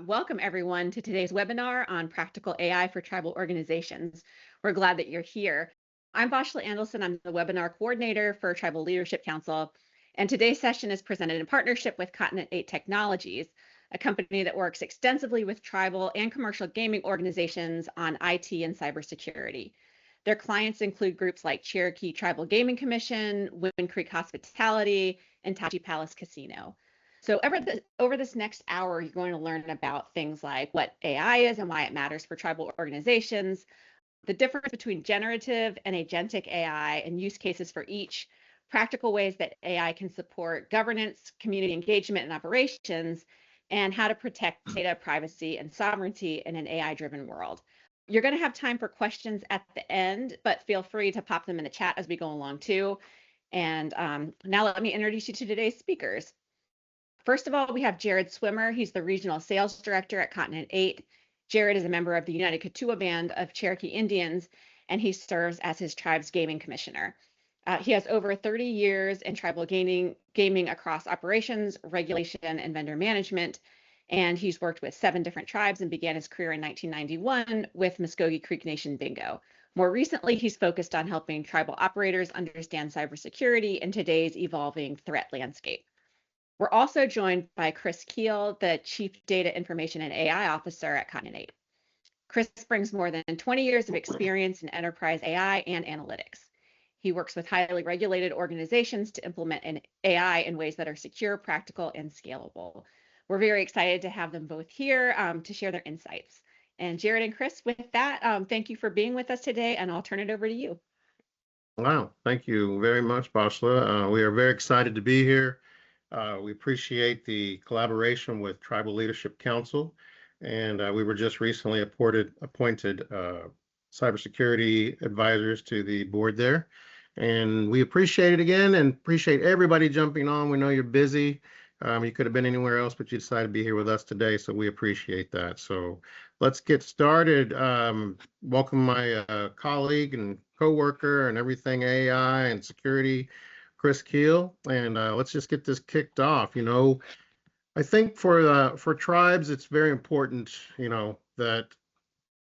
Welcome everyone to today's webinar on practical AI for tribal organizations. We're glad that you're here. I'm Vashla Andelson. I'm the webinar coordinator for Tribal Leadership Council. And today's session is presented in partnership with Continent 8 Technologies, a company that works extensively with tribal and commercial gaming organizations on IT and cybersecurity. Their clients include groups like Cherokee Tribal Gaming Commission, Wind Creek Hospitality, and Tachi Palace Casino. So over this next hour, you're going to learn about things like what AI is and why it matters for tribal organizations, the difference between generative and agentic AI and use cases for each, practical ways that AI can support governance, community engagement, and operations, and how to protect data privacy and sovereignty in an AI-driven world. You're going to have time for questions at the end, but feel free to pop them in the chat as we go along too. And now let me introduce you to today's speakers. First of all, we have Jared Swimmer. He's the Regional Sales Director at Continent 8. Jared is a member of the United Kituwa Band of Cherokee Indians, and he serves as his tribe's gaming commissioner. He has over 30 years in tribal gaming across operations, regulation, and vendor management, and he's worked with 7 different tribes and began his career in 1991 with Muskogee Creek Nation Bingo. More recently, he's focused on helping tribal operators understand cybersecurity in today's evolving threat landscape. We're also joined by Chris Keel, the Chief Data Information and AI Officer at Continent 8. Chris brings more than 20 years of experience in enterprise AI and analytics. He works with highly regulated organizations to implement an AI in ways that are secure, practical, and scalable. We're very excited to have them both here to share their insights. And Jared and Chris, with that, thank you for being with us today, and I'll turn it over to you. Wow, thank you very much, Vashla. We are very excited to be here. We appreciate the collaboration with Tribal Leadership Council, and we were just recently appointed cybersecurity advisors to the board there. And we appreciate it again and appreciate everybody jumping on. We know you're busy. You could have been anywhere else, but you decided to be here with us today, so we appreciate that. So let's get started. Welcome my colleague and coworker and everything AI and security, Chris Keel, and let's just get this kicked off. You know, I think for tribes, it's very important, you know, that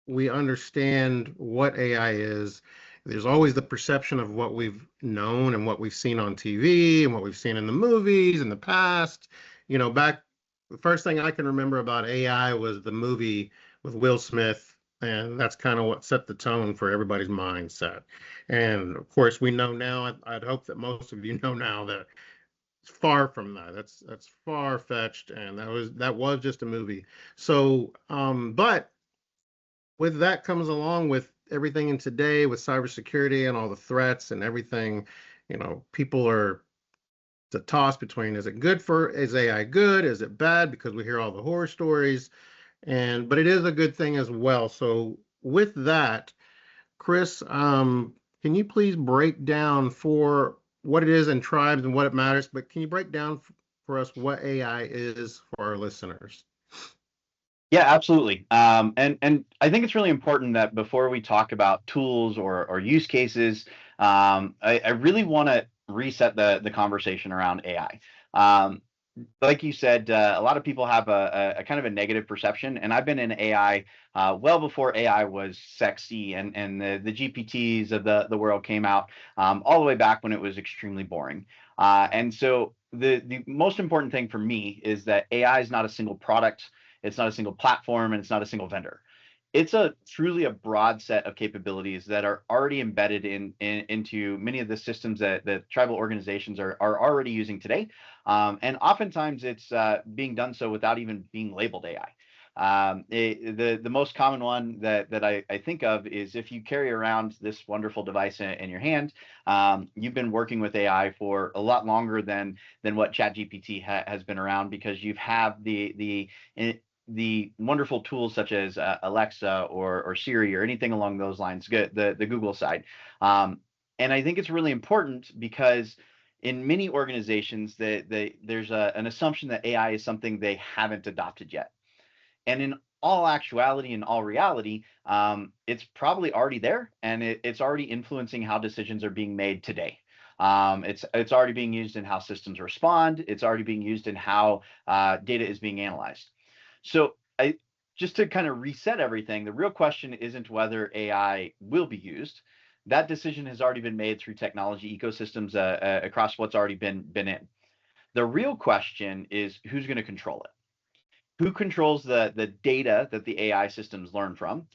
we understand what AI is. There's always the perception of what we've known and what we've seen on TV and what we've seen in the movies in the past. You know, the first thing I can remember about AI was the movie with Will Smith, and that's kind of what set the tone for everybody's mindset. And of course, we know now, I'd hope that most of you know now that it's far from that. That's far-fetched, and that was just a movie. So, but with that comes along with everything in today with cybersecurity and all the threats and everything, you know, people are the toss between, is AI good? Is it bad? Because we hear all the horror stories, but it is a good thing as well. So with that, Chris, can you please break down for what it is in tribes and what it matters, but can you break down for us what AI is for our listeners? Yeah, absolutely. And I think it's really important that before we talk about tools or use cases, I really want to reset the conversation around AI. Like you said, a lot of people have a kind of a negative perception, and I've been in AI well before AI was sexy and the GPTs of the world came out, all the way back when it was extremely boring. And so the most important thing for me is that AI is not a single product. It's not a single platform, and it's not a single vendor. It's truly a broad set of capabilities that are already embedded into many of the systems that tribal organizations are already using today. And oftentimes it's being done so without even being labeled AI. The most common one that I think of is if you carry around this wonderful device in your hand, you've been working with AI for a lot longer than what ChatGPT has been around, because you have the wonderful tools such as Alexa or Siri or anything along those lines, the Google side. And I think it's really important because in many organizations, there's an assumption that AI is something they haven't adopted yet. And in all actuality and all reality, it's probably already there, and it's already influencing how decisions are being made today. It's already being used in how systems respond. It's already being used in how data is being analyzed. So I just to kind of reset everything, the real question isn't whether AI will be used. That decision has already been made through technology ecosystems across what's already been in. The real question is who's going to control it? Who controls the data that the AI systems learn from?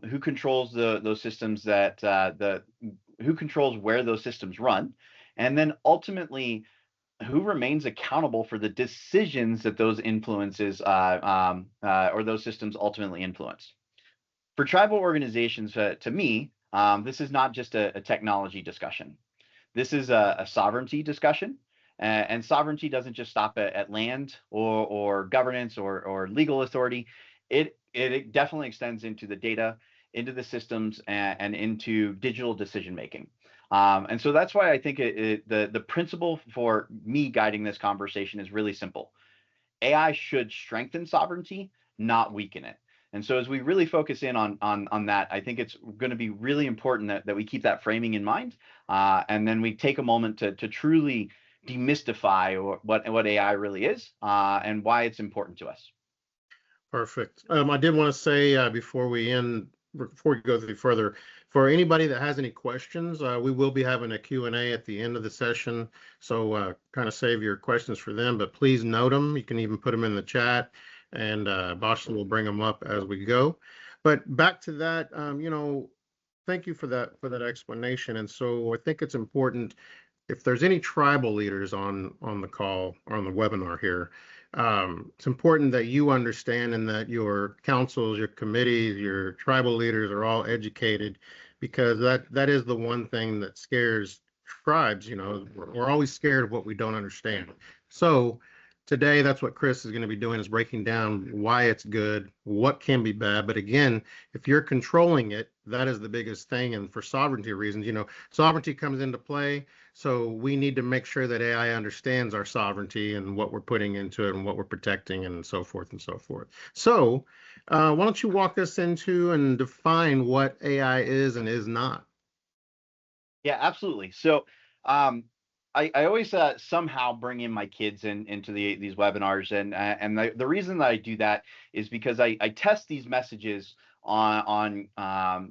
Who controls those systems who controls where those systems run? And then ultimately, who remains accountable for the decisions that those influences or those systems ultimately influence? For tribal organizations, to me, this is not just a technology discussion. This is a sovereignty discussion, and sovereignty doesn't just stop at land or governance or legal authority. It definitely extends into the data, into the systems, and into digital decision making. And so that's why I think the principle for me guiding this conversation is really simple. AI should strengthen sovereignty, not weaken it. And so as we really focus in on that, I think it's going to be really important that we keep that framing in mind, and then we take a moment to truly demystify what AI really is, and why it's important to us. Perfect. I did want to say before we go through further, for anybody that has any questions, we will be having a Q&A at the end of the session. So kind of save your questions for them, but please note them. You can even put them in the chat, and Boston will bring them up as we go. But back to that, thank you for that explanation. And so I think it's important, if there's any tribal leaders on the call or on the webinar here, it's important that you understand and that your councils, your committees, your tribal leaders are all educated, because that is the one thing that scares tribes. We're always scared of what we don't understand. So today, that's what Chris is going to be doing, is breaking down why it's good, what can be bad. But again, if you're controlling it, that is the biggest thing. And for sovereignty reasons, sovereignty comes into play. So we need to make sure that AI understands our sovereignty and what we're putting into it and what we're protecting and so forth and so forth. So why don't you walk us into and define what AI is and is not? Yeah, absolutely. So I always somehow bring in my kids into these webinars, and the reason that I do that is because I test these messages on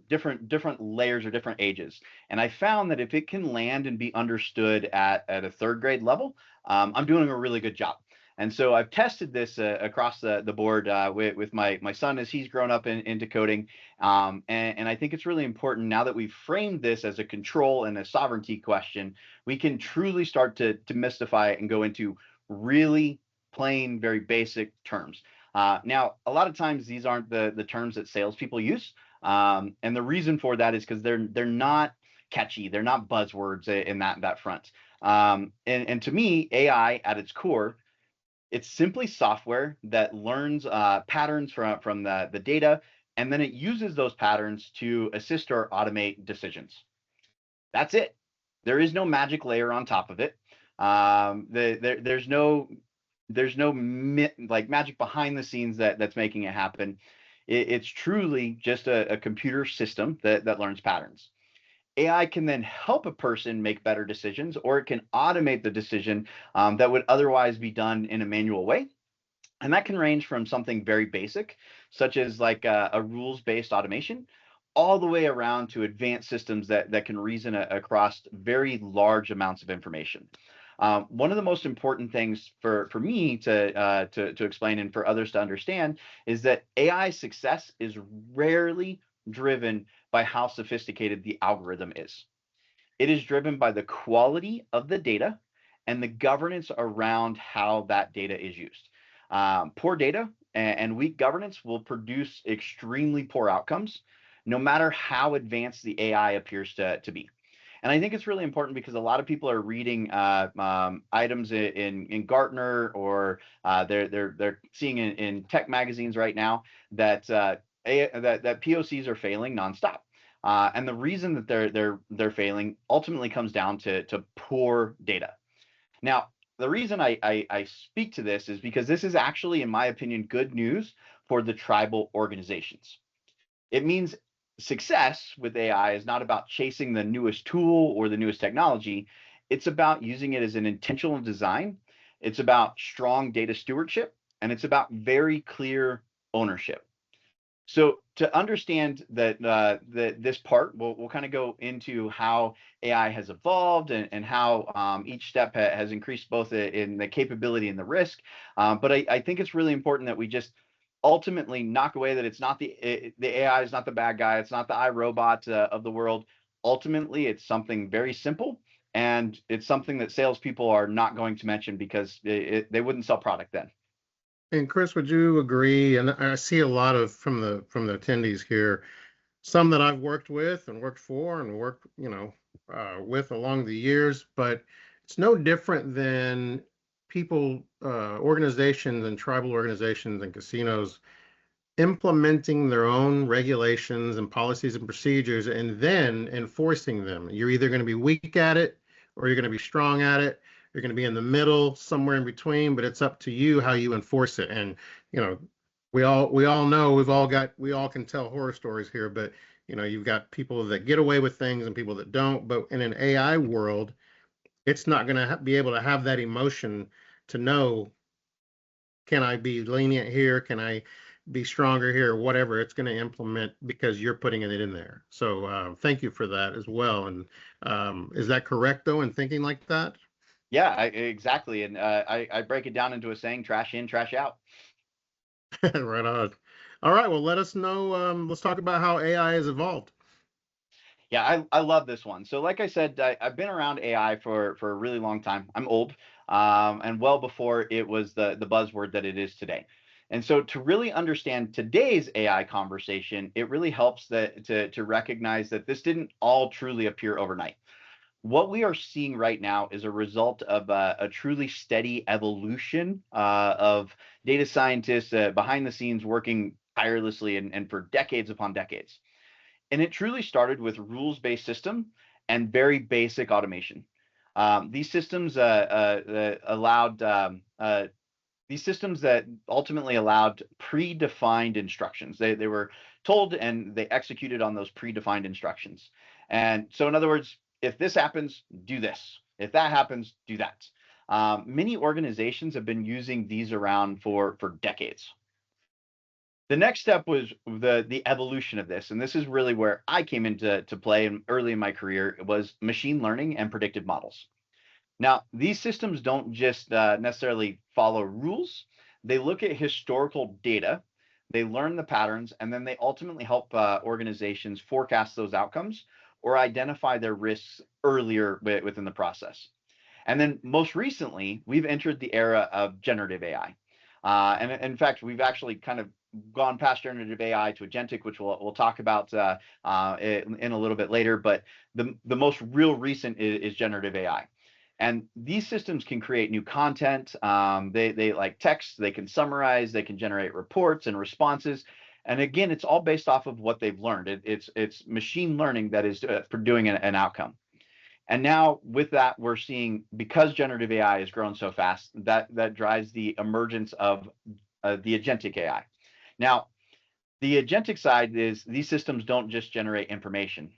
different layers or different ages, and I found that if it can land and be understood at a third grade level, I'm doing a really good job. And so I've tested this across the board with my son as he's grown up into coding, and I think it's really important now that we've framed this as a control and a sovereignty question, we can truly start to demystify it and go into really plain, very basic terms. Now, a lot of times these aren't the terms that salespeople use, and the reason for that is because they're not catchy, they're not buzzwords in that front. And to me, AI at its core, it's simply software that learns patterns from the data, and then it uses those patterns to assist or automate decisions. That's it. There is no magic layer on top of it. There's no like magic behind the scenes that's making it happen. It's truly just a computer system that learns patterns. AI can then help a person make better decisions, or it can automate the decision that would otherwise be done in a manual way. And that can range from something very basic, such as like a rules-based automation, all the way around to advanced systems that can reason across very large amounts of information. One of the most important things for me to explain and for others to understand is that AI success is rarely driven by how sophisticated the algorithm is. It is driven by the quality of the data and the governance around how that data is used. Poor data and weak governance will produce extremely poor outcomes, no matter how advanced the AI appears to be. And I think it's really important because a lot of people are reading items in Gartner, or they're seeing in tech magazines right now that that POCs are failing nonstop. And the reason that they're failing ultimately comes down to poor data. Now, the reason I speak to this is because this is actually, in my opinion, good news for the tribal organizations. It means success with AI is not about chasing the newest tool or the newest technology. It's about using it as an intentional design. It's about strong data stewardship, and it's about very clear ownership. So to understand that this part, we'll kind of go into how AI has evolved and how each step has increased both in the capability and the risk. But I think it's really important that we just ultimately knock away that it's not the AI is not the bad guy. It's not the iRobot of the world. Ultimately, it's something very simple, and it's something that salespeople are not going to mention because they wouldn't sell product then. And Chris, would you agree? And I see a lot of from the attendees here, some that I've worked with and worked for and worked, with along the years, but it's no different than people, organizations and tribal organizations and casinos implementing their own regulations and policies and procedures and then enforcing them. You're either going to be weak at it or you're going to be strong at it. You're going to be in the middle, somewhere in between, but it's up to you how you enforce it. And, you know, we all know we all can tell horror stories here, but you've got people that get away with things and people that don't. But in an AI world, it's not going to be able to have that emotion to know, can I be lenient here? Can I be stronger here? Whatever it's going to implement because you're putting it in there. So thank you for that as well. And is that correct though in thinking like that? Yeah, exactly. And I break it down into a saying: trash in, trash out. Right on. All right. Well, let us know. Let's talk about how AI has evolved. Yeah, I love this one. So like I said, I've been around AI for a really long time. I'm old, and well before it was the buzzword that it is today. And so to really understand today's AI conversation, it really helps to recognize that this didn't all truly appear overnight. What we are seeing right now is a result of a truly steady evolution of data scientists behind the scenes working tirelessly and for decades upon decades. And it truly started with rules-based system and very basic automation. These systems allowed these systems that ultimately allowed predefined instructions. They were told and they executed on those predefined instructions. And so in other words, if this happens, do this. If that happens, do that. Many organizations have been using these around for decades. The next step was the evolution of this, and this is really where I came into play and early in my career. It was machine learning and predictive models. Now, these systems don't just necessarily follow rules. They look at historical data, they learn the patterns, and then they ultimately help organizations forecast those outcomes or identify their risks earlier within the process. And then most recently, we've entered the era of generative AI. And in fact, we've actually kind of gone past generative AI to agentic, which we'll talk about in a little bit later. But the most real recent is generative AI. And these systems can create new content. They like text, they can summarize, they can generate reports and responses. And again, it's all based off of what they've learned. It's machine learning that is producing an outcome. And now with that, we're seeing, because generative AI has grown so fast, that drives the emergence of the agentic AI. Now, the agentic side is these systems don't just generate information.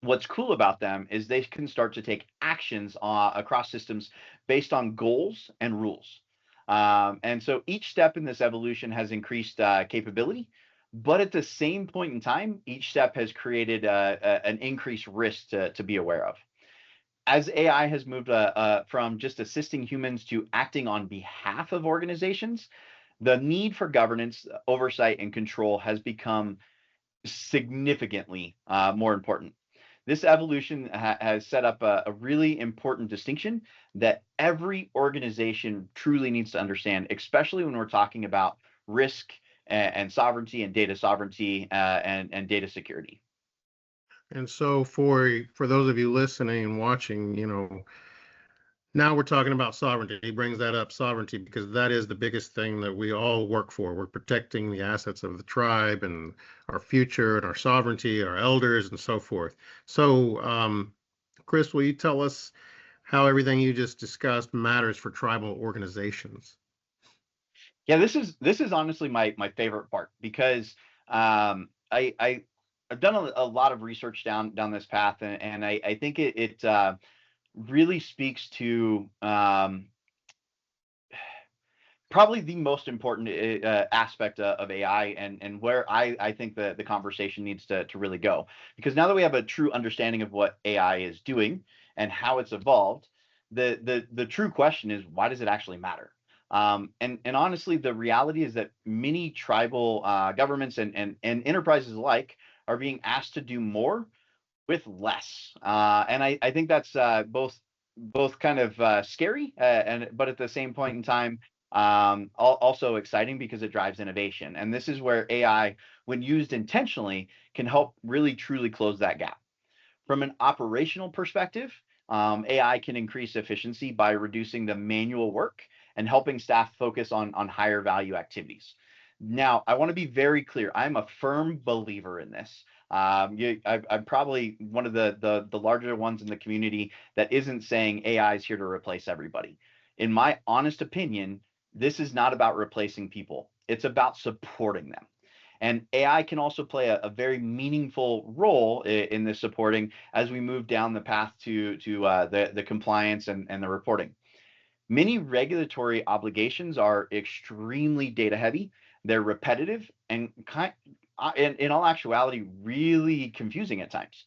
What's cool about them is they can start to take actions across systems based on goals and rules. And so each step in this evolution has increased capability, but at the same point in time, each step has created an increased risk to be aware of. As AI has moved from just assisting humans to acting on behalf of organizations, the need for governance, oversight, and control has become significantly more important. This evolution has set up a really important distinction that every organization truly needs to understand, especially when we're talking about risk and sovereignty and data sovereignty and data security. And so for those of you listening and watching, now we're talking about sovereignty. He brings that up, sovereignty, because that is the biggest thing that we all work for. We're protecting the assets of the tribe and our future and our sovereignty, our elders, and so forth. So, Chris, will you tell us how everything you just discussed matters for tribal organizations? Yeah, this is honestly my favorite part because I've done a lot of research down this path, and I think it really speaks to probably the most important aspect of AI, and where I think the conversation needs to really go. Because now that we have a true understanding of what AI is doing and how it's evolved, the true question is, why does it actually matter? And honestly, the reality is that many tribal governments and enterprises alike are being asked to do more with less. And I think that's both kind of scary, but at the same point in time, also exciting because it drives innovation. And this is where AI, when used intentionally, can help really truly close that gap. From an operational perspective, AI can increase efficiency by reducing the manual work and helping staff focus on higher value activities. Now, I want to be very clear. I'm a firm believer in this. I'm probably one of the larger ones in the community that isn't saying AI is here to replace everybody. In my honest opinion, this is not about replacing people. It's about supporting them. And AI can also play a very meaningful role in this supporting as we move down the path to the compliance and the reporting. Many regulatory obligations are extremely data heavy. They're repetitive and in all actuality, really confusing at times.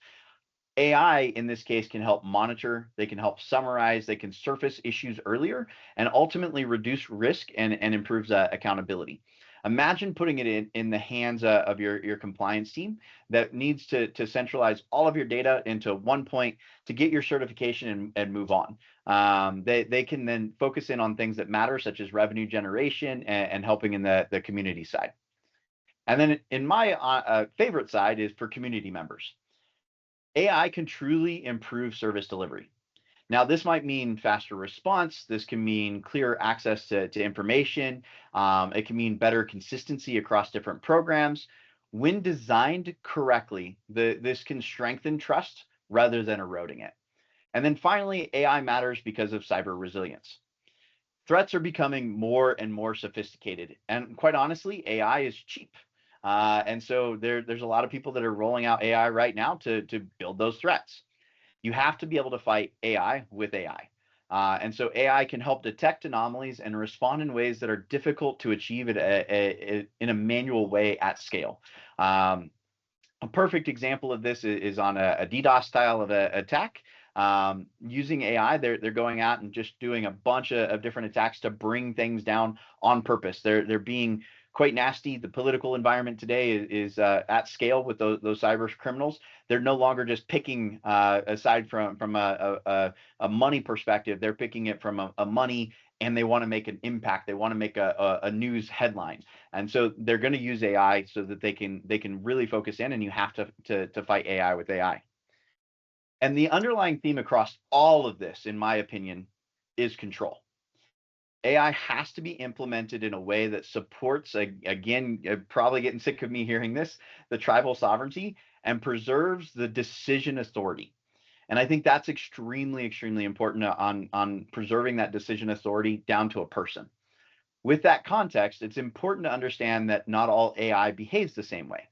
AI in this case can help monitor, they can help summarize, they can surface issues earlier, and ultimately reduce risk and improves accountability. Imagine putting it in the hands of your compliance team that needs to centralize all of your data into one point to get your certification and move on. They can then focus in on things that matter, such as revenue generation and helping in the community side. And then in my favorite side is for community members. AI can truly improve service delivery. Now, this might mean faster response. This can mean clearer access to information. It can mean better consistency across different programs. When designed correctly, this can strengthen trust rather than eroding it. And then finally, AI matters because of cyber resilience. Threats are becoming more and more sophisticated. And quite honestly, AI is cheap. And so there's a lot of people that are rolling out AI right now to build those threats. You have to be able to fight AI with AI. And so AI can help detect anomalies and respond in ways that are difficult to achieve in a manual way at scale. A perfect example of this is on a DDoS style of attack. Using AI, they're going out and just doing a bunch of different attacks to bring things down on purpose. They're being quite nasty. The political environment today is at scale with those cyber criminals. They're no longer just picking aside from a money perspective. They're picking it from a money, and they want to make an impact. They want to make a news headline. And so they're going to use AI so that they can really focus in, and you have to fight AI with AI. And the underlying theme across all of this, in my opinion, is control. AI has to be implemented in a way that supports, again, you're probably getting sick of me hearing this, the tribal sovereignty, and preserves the decision authority. And I think that's extremely, extremely important on preserving that decision authority down to a person. With that context, it's important to understand that not all AI behaves the same way.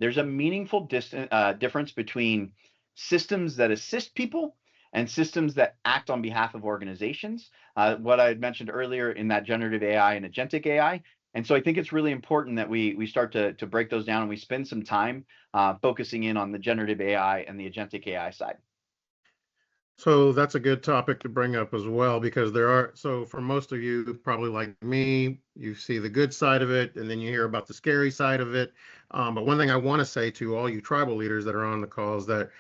There's a meaningful difference between systems that assist people and systems that act on behalf of organizations, what I had mentioned earlier in that generative AI and agentic AI. And so I think it's really important that we start to break those down and we spend some time focusing in on the generative AI and the agentic AI side. So that's a good topic to bring up as well, because so for most of you, probably like me, you see the good side of it, and then you hear about the scary side of it. But one thing I want to say to all you tribal leaders that are on the call is that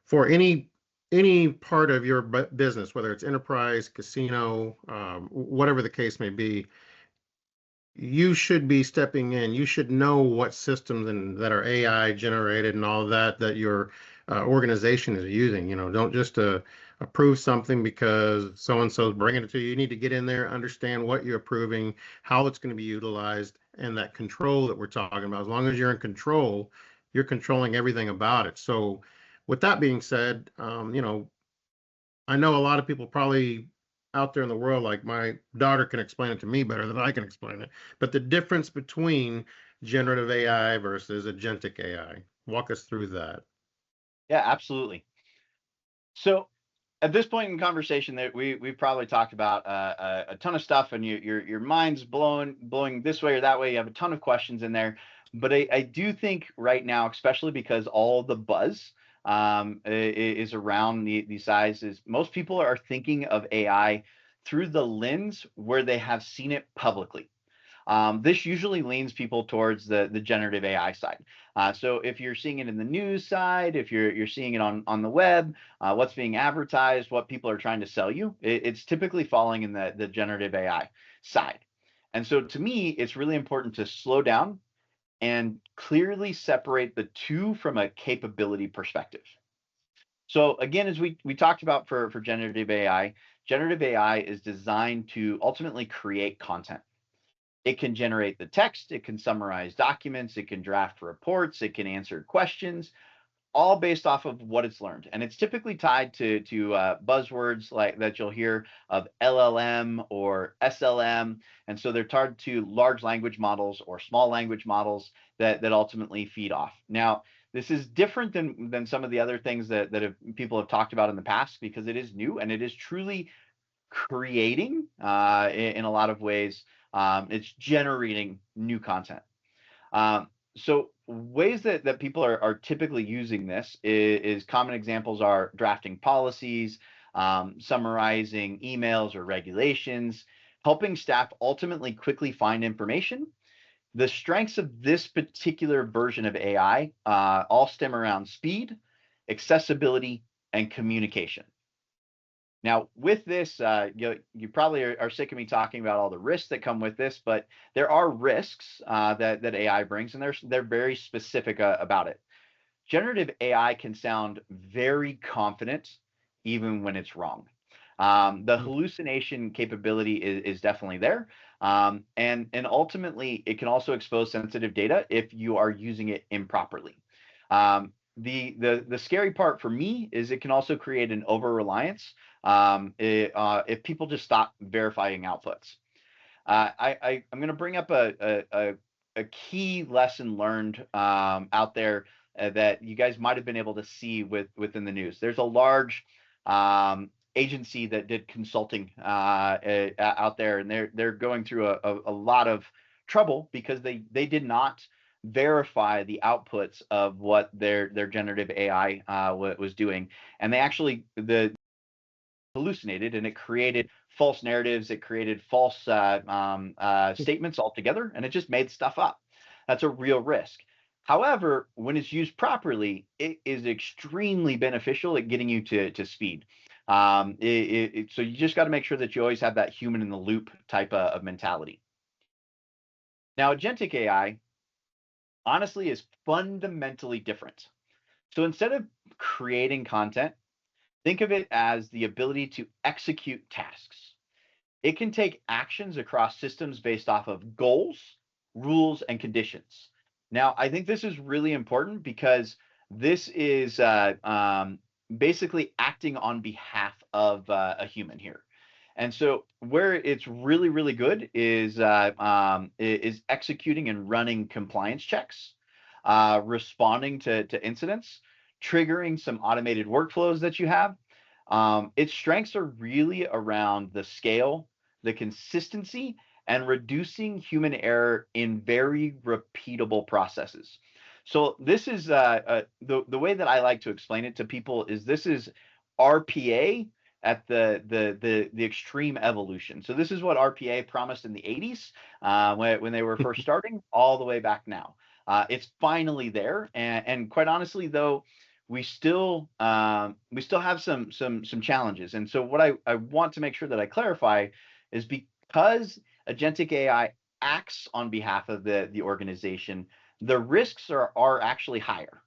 for any part of your business, whether it's enterprise, casino, whatever the case may be, you should be stepping in. You should know what systems that are AI generated and all of that your organization is using. Don't just approve something because so and so is bringing it to you. You need to get in there, understand what you're approving, how it's going to be utilized, and that control that we're talking about. As long as you're in control, you're controlling everything about it. So, with that being said, I know a lot of people probably out there in the world, like my daughter can explain it to me better than I can explain it. But the difference between generative AI versus agentic AI, walk us through that. Yeah, absolutely. So At this point in conversation, that we've probably talked about a ton of stuff, and your mind's blowing this way or that way. You have a ton of questions in there, but I do think right now, especially because all the buzz is around the sizes, most people are thinking of AI through the lens where they have seen it publicly. This usually leans people towards the generative AI side. So if you're seeing it in the news side, if you're seeing it on the web, what's being advertised, what people are trying to sell you, it's typically falling in the generative AI side. And so to me, it's really important to slow down and clearly separate the two from a capability perspective. So again, as we talked about for generative AI is designed to ultimately create content. It can generate the text, it can summarize documents, it can draft reports, it can answer questions, all based off of what it's learned. And it's typically tied to buzzwords like that you'll hear of LLM or SLM. And so they're tied to large language models or small language models that ultimately feed off. Now, this is different than some of the other things that people have talked about in the past, because it is new and it is truly creating in a lot of ways. It's generating new content. So ways that people are typically using this is common examples are drafting policies, summarizing emails or regulations, helping staff ultimately quickly find information. The strengths of this particular version of AI all stem around speed, accessibility, and communication. Now, with this, you probably are sick of me talking about all the risks that come with this, but there are risks that AI brings, and they're very specific about it. Generative AI can sound very confident even when it's wrong. The hallucination capability is definitely there, and ultimately it can also expose sensitive data if you are using it improperly. The scary part for me is it can also create an over reliance if people just stop verifying outputs. I'm going to bring up a key lesson learned out there that you guys might have been able to see within the news. There's a large agency that did consulting out there, and they're going through a lot of trouble because they did not verify the outputs of what their generative AI was doing, and they actually hallucinated, and it created false narratives, it created false statements altogether, and it just made stuff up. That's a real risk. However, when it's used properly, it is extremely beneficial at getting you to speed. So you just got to make sure that you always have that human in the loop type of mentality. Now, agentic AI honestly is fundamentally different. So instead of creating content, think of it as the ability to execute tasks. It can take actions across systems based off of goals, rules, and conditions. Now, I think this is really important because this is basically acting on behalf of a human here. And so where it's really, really good is executing and running compliance checks, responding to incidents, triggering some automated workflows that you have. Its strengths are really around the scale, the consistency, and reducing human error in very repeatable processes. So this is the way that I like to explain it to people is this is RPA at the extreme evolution. So this is what RPA promised in the 80s when they were first starting, all the way back now. It's finally there, and quite honestly, though, we still have some challenges. And so what I want to make sure that I clarify is because agentic AI acts on behalf of the organization, the risks are actually higher.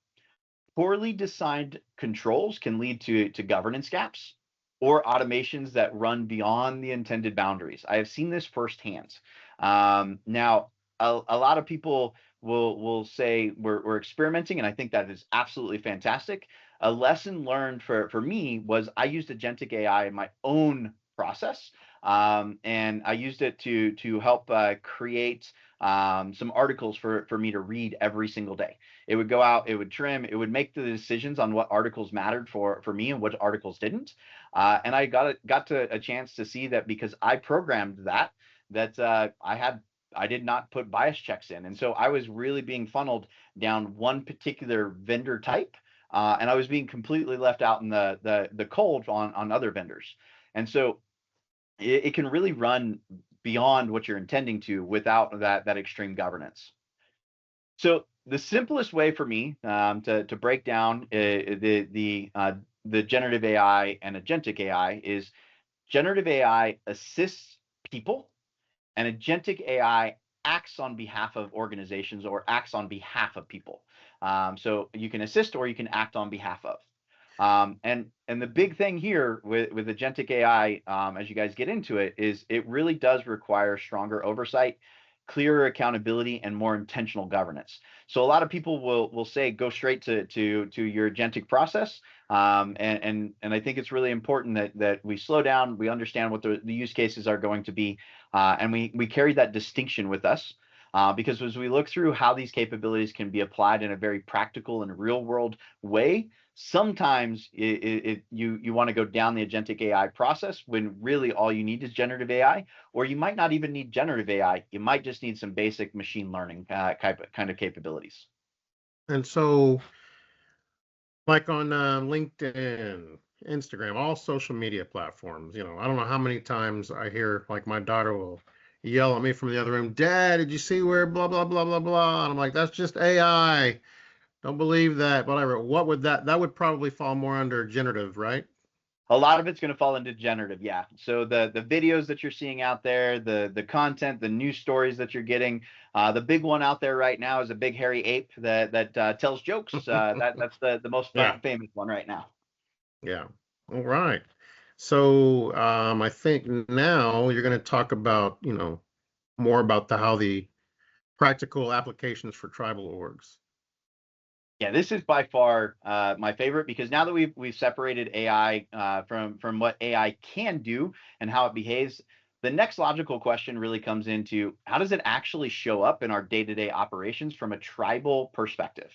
Poorly designed controls can lead to governance gaps or automations that run beyond the intended boundaries. I have seen this firsthand. Now, a lot of people will say we're experimenting, and I think that is absolutely fantastic. A lesson learned for me was I used agentic AI in my own process, and I used it to help create some articles for me to read every single day. It would go out, it would trim, it would make the decisions on what articles mattered for me and what articles didn't. And I got to a chance to see that because I programmed that I did not put bias checks in, and so I was really being funneled down one particular vendor type, and I was being completely left out in the cold on other vendors. And so it can really run beyond what you're intending to without that extreme governance. So the simplest way for me to break down the generative AI and agentic AI is generative AI assists people, and agentic AI acts on behalf of organizations or acts on behalf of people. So you can assist or you can act on behalf of. And the big thing here with agentic AI, as you guys get into it, is it really does require stronger oversight, clearer accountability, and more intentional governance. So a lot of people will say go straight to your agentic process, and I think it's really important that we slow down, we understand what the use cases are going to be, and we carry that distinction with us. Because as we look through how these capabilities can be applied in a very practical and real world way, sometimes you want to go down the agentic AI process when really all you need is generative AI, or you might not even need generative AI. You might just need some basic machine learning kind of capabilities. And so, like on LinkedIn, Instagram, all social media platforms, I don't know how many times I hear, like, my daughter will yell at me from the other room, "Dad, did you see where blah, blah, blah, blah, blah?" And I'm like, "That's just AI. Don't believe that." Whatever. What would that would probably fall more under generative, right? A lot of it's going to fall into generative, yeah. So the videos that you're seeing out there, the content, the news stories that you're getting, the big one out there right now is a big hairy ape that tells jokes. That's the most Yeah. famous one right now. Yeah. All right. So I think now you're going to talk about, more about how the practical applications for tribal orgs. Yeah, this is by far my favorite, because now that we've separated AI from what AI can do and how it behaves, the next logical question really comes into how does it actually show up in our day-to-day operations from a tribal perspective?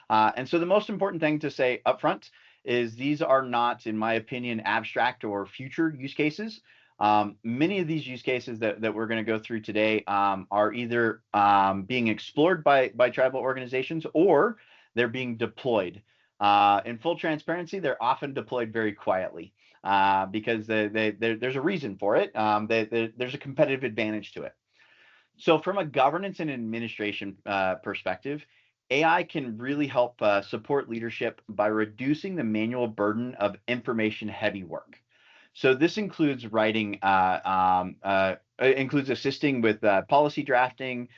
And so the most important thing to say upfront is these are not, in my opinion, abstract or future use cases. Many of these use cases that we're going to go through today are either being explored by tribal organizations, or they're being deployed. In full transparency, they're often deployed very quietly because there's a reason for it. There's a competitive advantage to it. So from a governance and administration perspective, AI can really help support leadership by reducing the manual burden of information-heavy work. So this includes writing, includes assisting with policy drafting,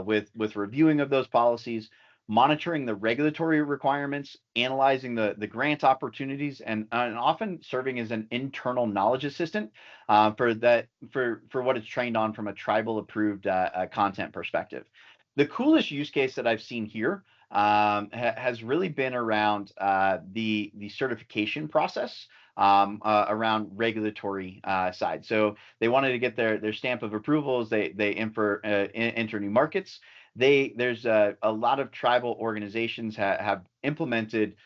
with reviewing of those policies, monitoring the regulatory requirements, analyzing the grant opportunities, and often serving as an internal knowledge assistant for what it's trained on from a tribal approved content perspective. The coolest use case that I've seen here has really been around the certification process around regulatory side. So they wanted to get their stamp of approvals. They enter new markets. There's a lot of tribal organizations have implemented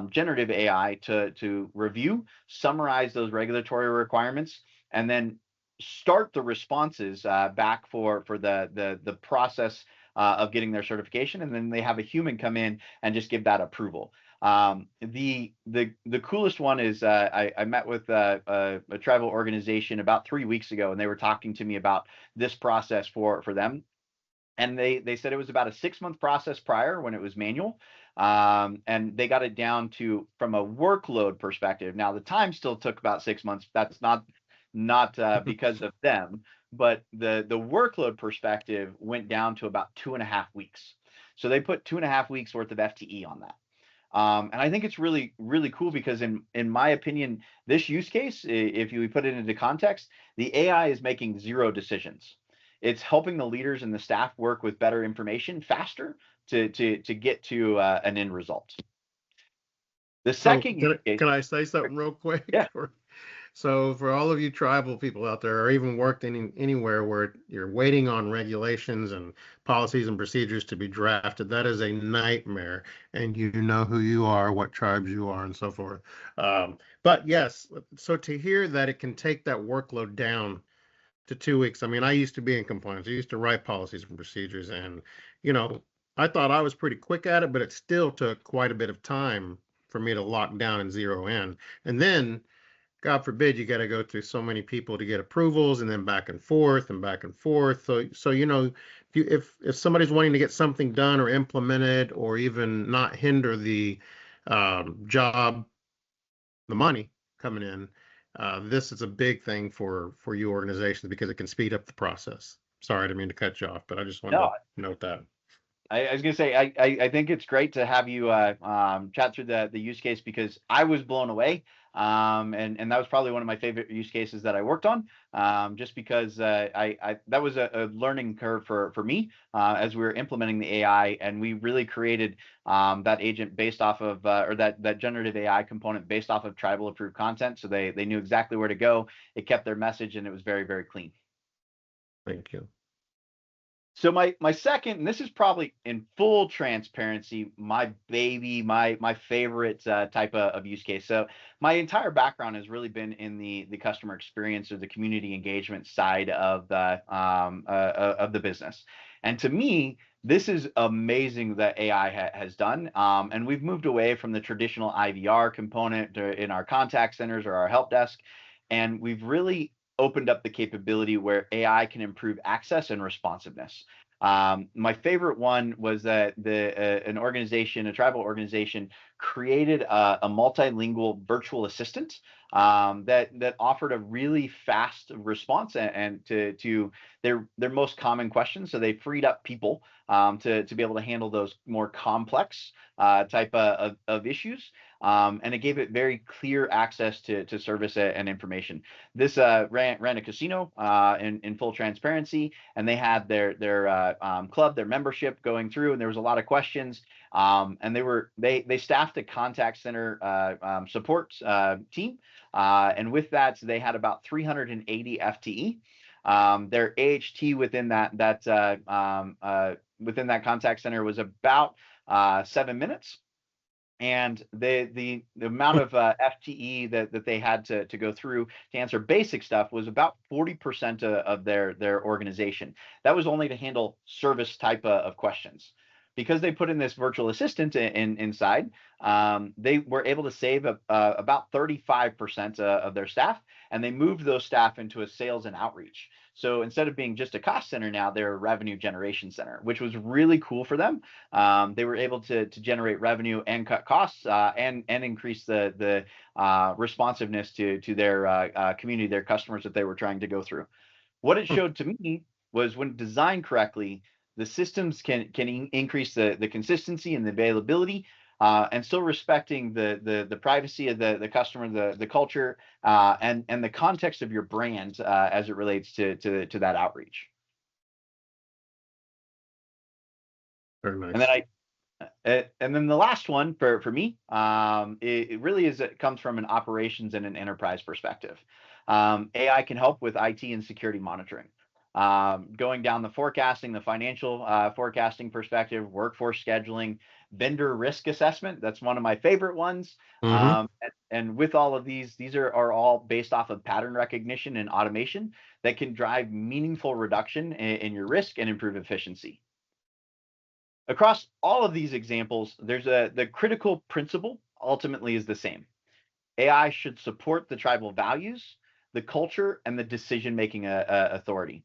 generative AI to review, summarize those regulatory requirements, and then start the responses back for the process of getting their certification, and then they have a human come in and just give that approval. The coolest one is I met with a tribal organization about 3 weeks ago, and they were talking to me about this process for them. And they said it was about a 6-month process prior when it was manual. And they got it down to, from a workload perspective. Now the time still took about 6 months. That's not because of them, but the workload perspective went down to about 2.5 weeks. So they put 2.5 weeks worth of FTE on that. And I think it's really, really cool because in my opinion, this use case, if you put it into context, the AI is making 0 decisions. It's helping the leaders and the staff work with better information faster to get to an end result. The second use case. Can I say something real quick? Yeah. So for all of you tribal people out there, or even worked anywhere where you're waiting on regulations and policies and procedures to be drafted, that is a nightmare. And you know who you are, what tribes you are, and so forth. But yes, so to hear that it can take that workload down to 2 weeks. I mean, I used to be in compliance. I used to write policies and procedures, and you know, I thought I was pretty quick at it, but it still took quite a bit of time for me to lock down and zero in. And then, God forbid, you got to go through so many people to get approvals, and then back and forth and back and forth. So you know, if somebody's wanting to get something done or implemented, or even not hinder the job, the money coming in, this is a big thing for you organizations because it can speed up the process. Sorry, I didn't mean to cut you off, but I just wanted No, to note that. I was gonna say I think it's great to have you chat through the use case, because I was blown away, and that was probably one of my favorite use cases that I worked on, just because I that was a learning curve for me as we were implementing the AI, and we really created that agent based off of or that generative AI component based off of tribal approved content, so they knew exactly where to go. It kept their message, and it was very, very clean. Thank you. So my second, and this is probably in full transparency, my baby, my favorite type of use case. So my entire background has really been in the customer experience or the community engagement side of the business. And to me, this is amazing that AI has done. And we've moved away from the traditional IVR component in our contact centers or our help desk, and we've really opened up the capability where AI can improve access and responsiveness. My favorite one was that an organization, a tribal organization, created a multilingual virtual assistant that offered a really fast response and to their most common questions. So they freed up people to be able to handle those more complex type of issues. And it gave it very clear access to service and information. This ran a casino in full transparency, and they had their club, their membership going through, and there was a lot of questions. And they staffed a contact center support team, and with that, they had about 380 FTE. Their AHT within within that contact center was about 7 minutes, and the amount of FTE that they had to go through to answer basic stuff was about 40% of their organization. That was only to handle service type of questions. Because they put in this virtual assistant inside, they were able to save about 35% of their staff, and they moved those staff into a sales and outreach. So instead of being just a cost center, now they're a revenue generation center, which was really cool for them. They were able to generate revenue and cut costs and increase the responsiveness to their community, their customers that they were trying to go through. What it showed to me was when designed correctly, the systems can increase the consistency and the availability, and still respecting the privacy of the customer, the culture, and the context of your brand as it relates to that outreach. Very nice. And then and then the last one for me, it really it comes from an operations and an enterprise perspective. AI can help with IT and security monitoring. Going down the forecasting, the financial forecasting perspective, workforce scheduling, vendor risk assessment. That's one of my favorite ones. Mm-hmm. And with all of these are all based off of pattern recognition and automation that can drive meaningful reduction in your risk and improve efficiency. Across all of these examples, the critical principle ultimately is the same. AI should support the tribal values, the culture, and the decision-making authority.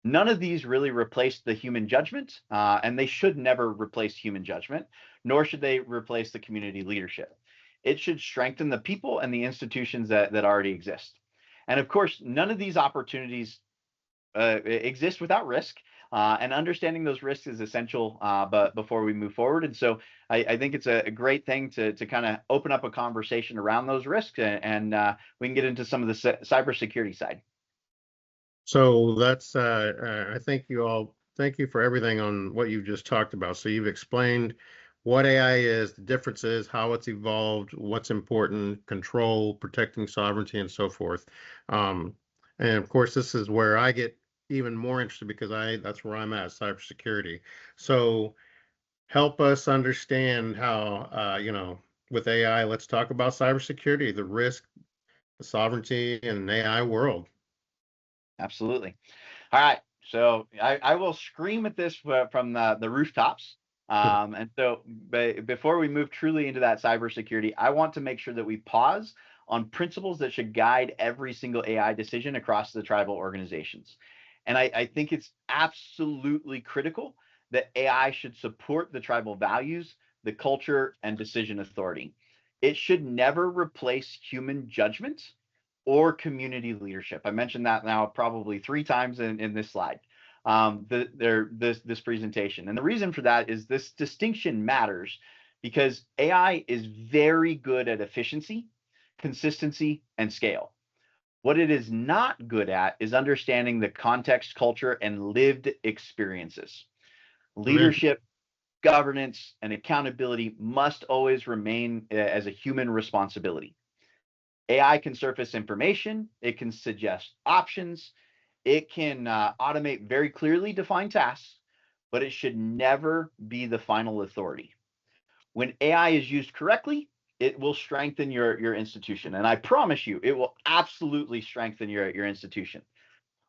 None of these really replace the human judgment, and they should never replace human judgment, nor should they replace the community leadership. It should strengthen the people and the institutions that already exist. And of course, none of these opportunities exist without risk, and understanding those risks is essential. But before we move forward, and so I think it's a great thing to kind of open up a conversation around those risks, and we can get into some of the cybersecurity side. So that's I thank you all. Thank you for everything on what you've just talked about. So you've explained what AI is, the differences, how it's evolved, what's important, control, protecting sovereignty, and so forth. Um, and of course, this is where I get even more interested because that's where I'm at, cybersecurity. So help us understand how, with AI, let's talk about cybersecurity, the risk, the sovereignty in an AI world. Absolutely. All right. So I will scream at this from the rooftops. And so before we move truly into that cybersecurity, I want to make sure that we pause on principles that should guide every single AI decision across the tribal organizations. And I think it's absolutely critical that AI should support the tribal values, the culture, and decision authority. It should never replace human judgment or community leadership. I mentioned that now probably 3 times in this slide, this presentation. And the reason for that is this distinction matters because AI is very good at efficiency, consistency, and scale. What it is not good at is understanding the context, culture, and lived experiences. Amen. Leadership, governance, and accountability must always remain as a human responsibility. AI can surface information, it can suggest options, it can automate very clearly defined tasks, but it should never be the final authority. When AI is used correctly, it will strengthen your institution. And I promise you, it will absolutely strengthen your institution.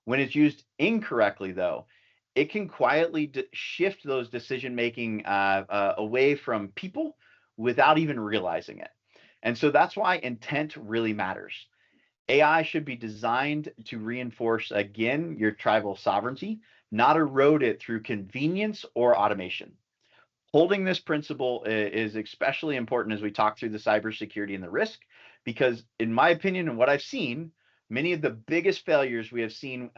When it's used incorrectly, though, it can quietly shift those decision making away from people without even realizing it. And so that's why intent really matters. AI should be designed to reinforce, again, your tribal sovereignty, not erode it through convenience or automation. Holding this principle is especially important as we talk through the cybersecurity and the risk, because in my opinion and what I've seen, many of the biggest failures we have seen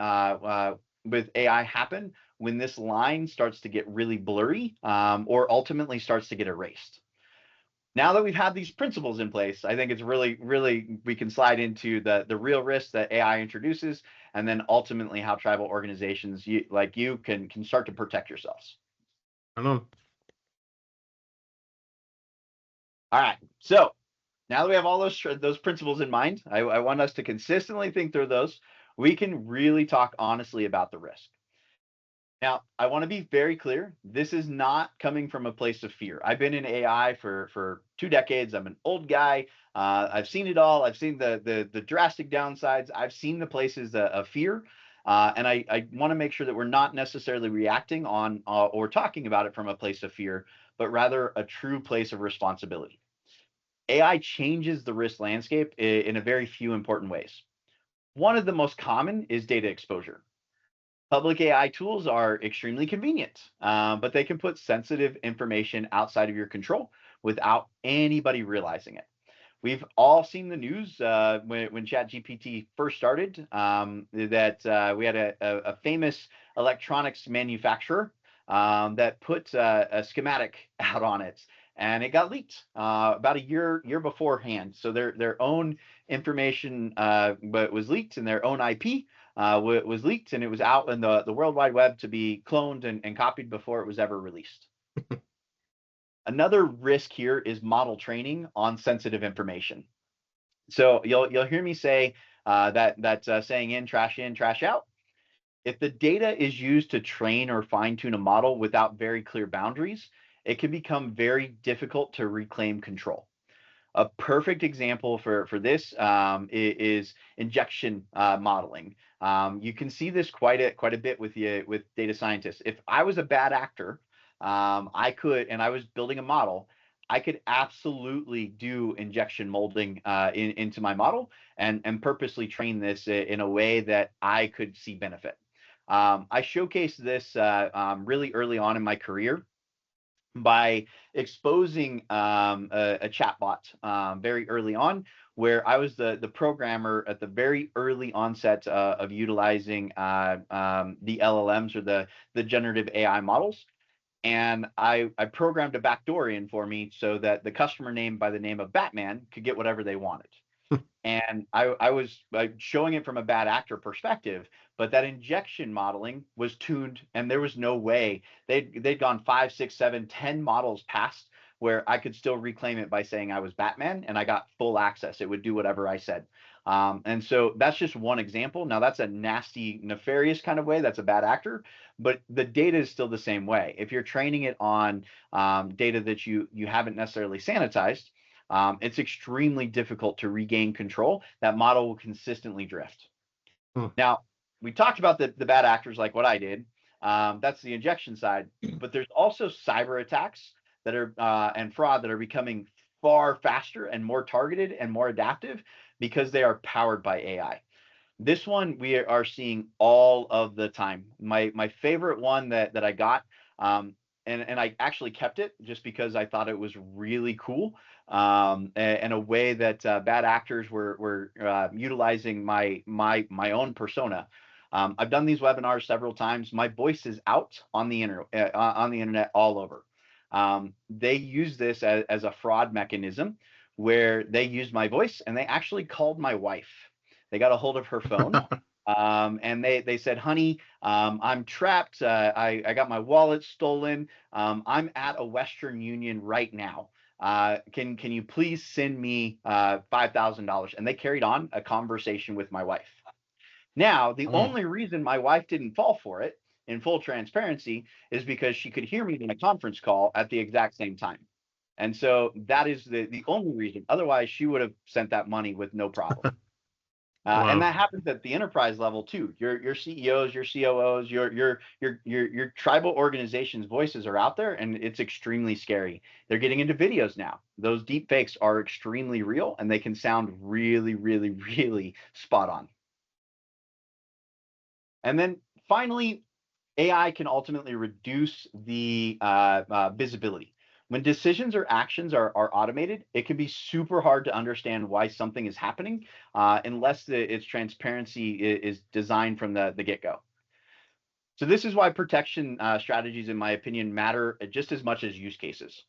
with AI happen when this line starts to get really blurry or ultimately starts to get erased. Now that we've had these principles in place, I think it's really we can slide into the real risks that AI introduces, and then ultimately how tribal organizations like you can start to protect yourselves. I know. All right, so now that we have all those principles in mind, I want us to consistently think through those. We can really talk honestly about the risk. Now, I want to be very clear. This is not coming from a place of fear. I've been in AI for 2 decades. I'm an old guy. I've seen it all. I've seen the drastic downsides. I've seen the places of fear. And I want to make sure that we're not necessarily reacting on or talking about it from a place of fear, but rather a true place of responsibility. AI changes the risk landscape in a very few important ways. One of the most common is data exposure. Public AI tools are extremely convenient, but they can put sensitive information outside of your control without anybody realizing it. We've all seen the news when ChatGPT first started that we had a famous electronics manufacturer that put a schematic out on it, and it got leaked about a year beforehand. So their own information was leaked, and their own IP was leaked, and it was out in the World Wide Web to be cloned and copied before it was ever released. Another risk here is model training on sensitive information. So you'll hear me say that saying in, trash out. If the data is used to train or fine tune a model without very clear boundaries, it can become very difficult to reclaim control. A perfect example for this is injection modeling. You can see this quite a bit with data scientists. If I was a bad actor, I could, and I was building a model, I could absolutely do injection molding into my model and purposely train this in a way that I could see benefit. I showcased this really early on in my career by exposing a chatbot very early on, where I was the programmer at the very early onset of utilizing the LLMs or the generative AI models. And I programmed a backdoor in for me so that the customer name by the name of Batman could get whatever they wanted. And I was showing it from a bad actor perspective, but that injection modeling was tuned, and there was no way they'd gone 5, 6, 7, 10 models past where I could still reclaim it by saying I was Batman and I got full access. It would do whatever I said. And so that's just one example. Now that's a nasty, nefarious kind of way. That's a bad actor, but the data is still the same way. If you're training it on data that you haven't necessarily sanitized, it's extremely difficult to regain control. That model will consistently drift. Now, we talked about the bad actors like what I did. That's the injection side, but there's also cyber attacks that are and fraud that are becoming far faster and more targeted and more adaptive because they are powered by AI. This one we are seeing all of the time. My favorite one that I got, and I actually kept it just because I thought it was really cool, and a way that bad actors were utilizing my own persona. I've done these webinars several times. My voice is out on the internet all over. They use this as a fraud mechanism where they used my voice and they actually called my wife. They got a hold of her phone, and they said, "Honey, I'm trapped. I got my wallet stolen. I'm at a Western Union right now. Can you please send me $5,000?" And they carried on a conversation with my wife. Now, the only reason my wife didn't fall for it, in full transparency, is because she could hear me in a conference call at the exact same time. And so that is the only reason. Otherwise, she would have sent that money with no problem. And that happens at the enterprise level too. Your CEOs, your COOs, your tribal organizations' voices are out there, and it's extremely scary. They're getting into videos now. Those deep fakes are extremely real, and they can sound really, really, really spot on. And then finally, AI can ultimately reduce the visibility. When decisions or actions are automated, it can be super hard to understand why something is happening unless its transparency is designed from the get-go. So this is why protection strategies, in my opinion, matter just as much as use cases.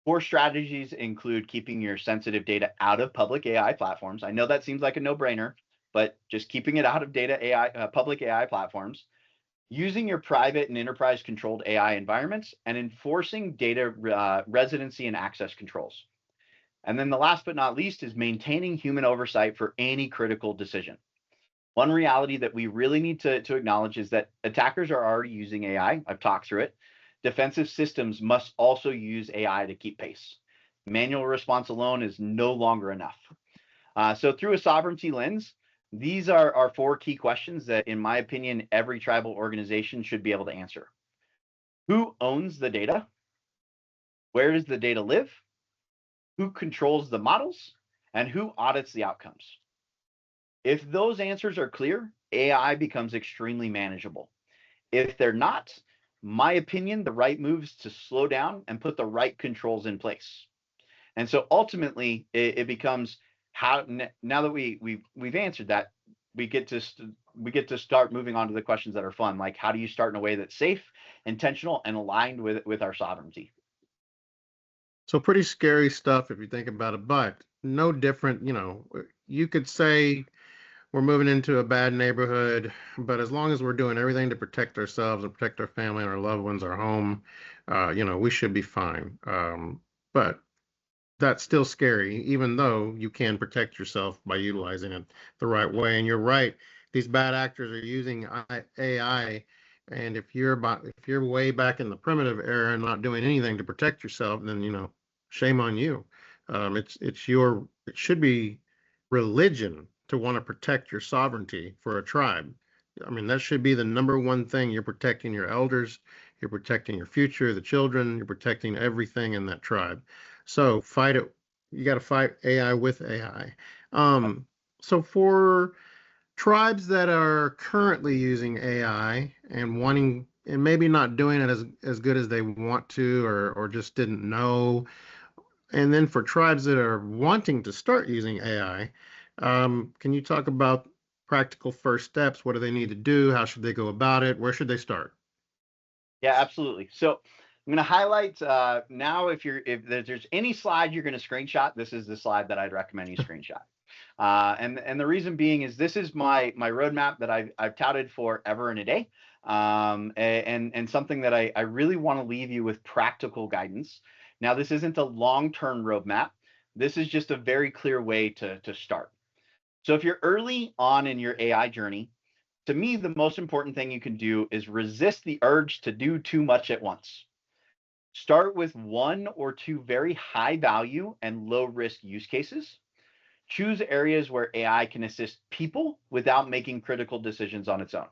Core strategies include keeping your sensitive data out of public AI platforms. I know that seems like a no-brainer, but just keeping it out of public AI platforms, using your private and enterprise controlled AI environments, and enforcing data residency and access controls. And then the last but not least is maintaining human oversight for any critical decision. One reality that we really need to acknowledge is that attackers are already using AI. I've talked through it. Defensive systems must also use AI to keep pace. Manual response alone is no longer enough. So through a sovereignty lens, these are four key questions that, in my opinion, every tribal organization should be able to answer. Who owns the data? Where does the data live? Who controls the models? And who audits the outcomes? If those answers are clear, AI becomes extremely manageable. If they're not, my opinion, the right move is to slow down and put the right controls in place. And so ultimately, it becomes how, now that we've answered that, we get to start moving on to the questions that are fun, like how do you start in a way that's safe, intentional, and aligned with our sovereignty. So pretty scary stuff if you think about it, but no different. You could say we're moving into a bad neighborhood, but as long as we're doing everything to protect ourselves and protect our family and our loved ones, our home, we should be fine. But that's still scary, even though you can protect yourself by utilizing it the right way. And you're right, these bad actors are using AI. And if you're way back in the primitive era and not doing anything to protect yourself, then shame on you. It should be religion to want to protect your sovereignty for a tribe. I mean, that should be the number one thing. You're protecting your elders, you're protecting your future, the children, you're protecting everything in that tribe. So fight it. You got to fight AI with AI. So for tribes that are currently using AI and wanting and maybe not doing it as good as they want to or just didn't know, and then for tribes that are wanting to start using AI, can you talk about practical first steps? What do they need to do? How should they go about it? Where should they start? Yeah, absolutely. So I'm going to highlight now if there's any slide you're going to screenshot, this is the slide that I'd recommend you screenshot. And the reason being is this is my roadmap that I've touted forever and a day, and something that I really want to leave you with practical guidance, Now, this isn't a long-term roadmap. This is just a very clear way to start. So if you're early on in your AI journey, to me, the most important thing you can do is resist the urge to do too much at once. Start with 1 or 2 very high value and low risk use cases. Choose areas where AI can assist people without making critical decisions on its own.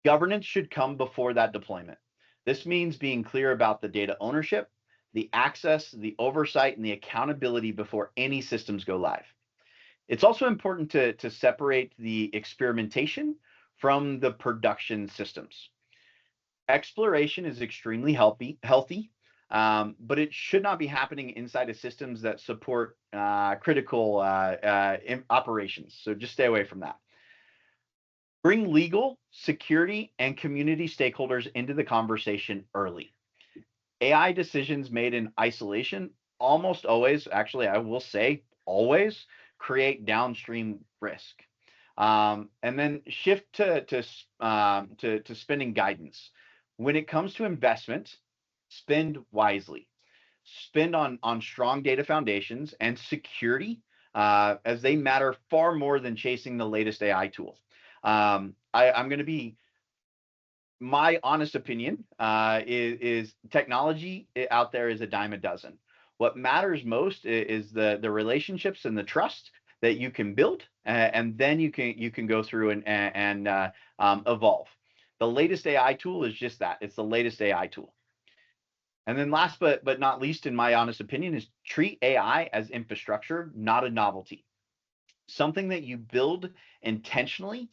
Governance should come before that deployment. This means being clear about the data ownership, the access, the oversight, and the accountability before any systems go live. It's also important to separate the experimentation from the production systems. Exploration is extremely healthy, but it should not be happening inside of systems that support critical operations. So just stay away from that. Bring legal, security, and community stakeholders into the conversation early. AI decisions made in isolation almost always, actually, I will say always, create downstream risk. And then shift to spending guidance. When it comes to investment, spend wisely. Spend on strong data foundations and security, as they matter far more than chasing the latest AI tool. I'm going to be my honest opinion is technology out there is a dime a dozen. What matters most is the relationships and the trust that you can build, and then you can go through and evolve. The latest AI tool is just that. It's the latest AI tool. And then last but not least, in my honest opinion, is treat AI as infrastructure, not a novelty. Something that you build intentionally,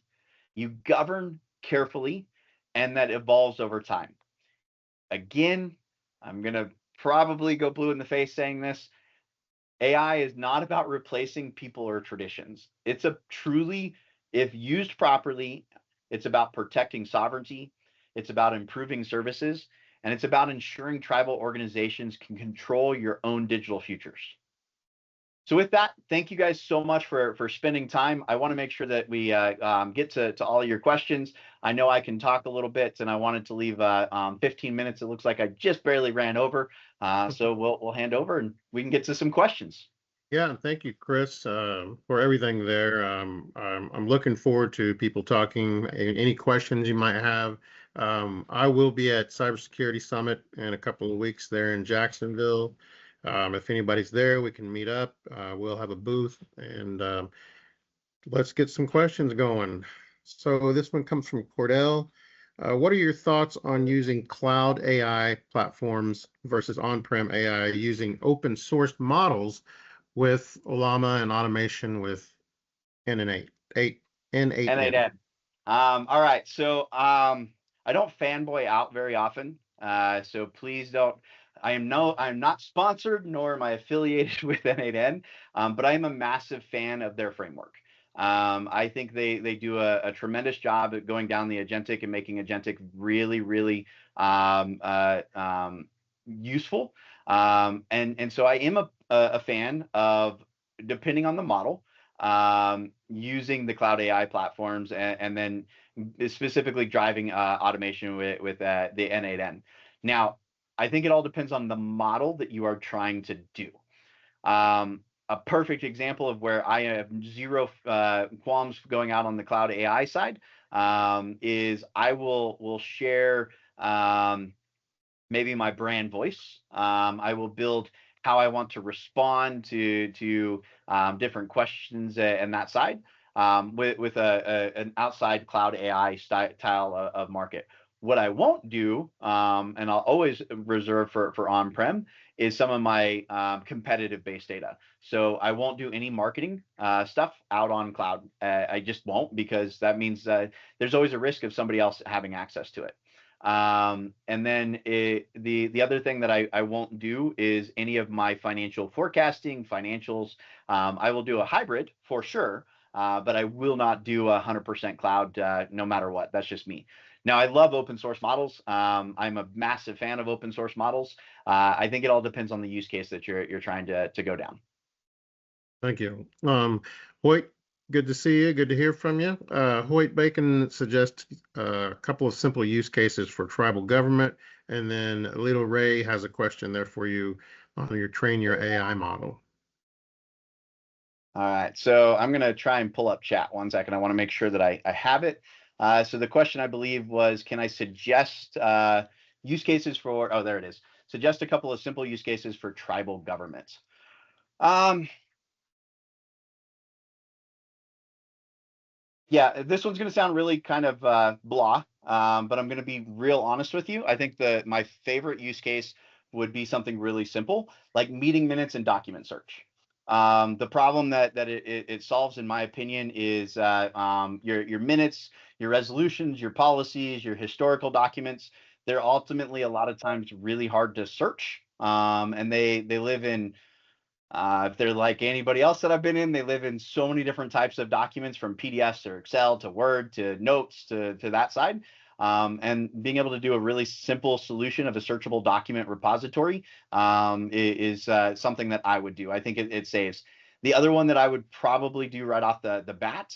you govern carefully, and that evolves over time. Again, I'm going to probably go blue in the face saying this. AI is not about replacing people or traditions. It's a truly, if used properly, it's about protecting sovereignty, it's about improving services, and it's about ensuring tribal organizations can control your own digital futures. So with that, thank you guys so much for spending time. I want to make sure that we get to all of your questions. I know I can talk a little bit, and I wanted to leave 15 minutes. It looks like I just barely ran over. So we'll hand over, and we can get to some questions. Yeah, thank you, Chris, for everything there. I'm looking forward to people talking. Any questions you might have. I will be at Cybersecurity Summit in a couple of weeks there in Jacksonville. If anybody's there, we can meet up. We'll have a booth, and let's get some questions going. So this one comes from Cordell. What are your thoughts on using cloud AI platforms versus on-prem AI using open source models with Olama and automation with N8N? All right, so I don't fanboy out very often, so please don't. I'm not sponsored, nor am I affiliated with N8N, but I am a massive fan of their framework. I think they do a tremendous job at going down the agentic and making agentic really, really useful. And so I am a fan of, depending on the model, using the cloud AI platforms and then specifically driving automation with the N8N. Now, I think it all depends on the model that you are trying to do. A perfect example of where I have zero qualms going out on the cloud AI side is I will share maybe my brand voice. I will build how I want to respond to different questions and that side with an outside cloud AI style of market. What I won't do, and I'll always reserve for on-prem, is some of my competitive based data. So I won't do any marketing stuff out on cloud. I just won't, because that means there's always a risk of somebody else having access to it. And then the other thing that I won't do is any of my financial forecasting, financials. I will do a hybrid for sure, but I will not do 100% cloud no matter what. That's just me. Now, I love open source models. I'm a massive fan of open source models. I think it all depends on the use case that you're trying to go down. Thank you. Good to see you. Good to hear from you. Hoyt Bacon suggests a couple of simple use cases for tribal government. And then Little Ray has a question there for you on your train your AI model. All right, so I'm going to try and pull up chat 1 second. I want to make sure that I have it. So the question, I believe, was, can I suggest use cases for, oh, there it is. Suggest a couple of simple use cases for tribal governments. Yeah, this one's going to sound really kind of blah, but I'm going to be real honest with you. I think my favorite use case would be something really simple, like meeting minutes and document search. The problem that it solves, in my opinion, is your minutes, your resolutions, your policies, your historical documents. They're ultimately a lot of times really hard to search, and they live in, if they're like anybody else that I've been in, they live in so many different types of documents, from PDFs to Excel to Word to notes to that side. And being able to do a really simple solution of a searchable document repository is something that I would do. I think it saves. The other one that I would probably do right off the bat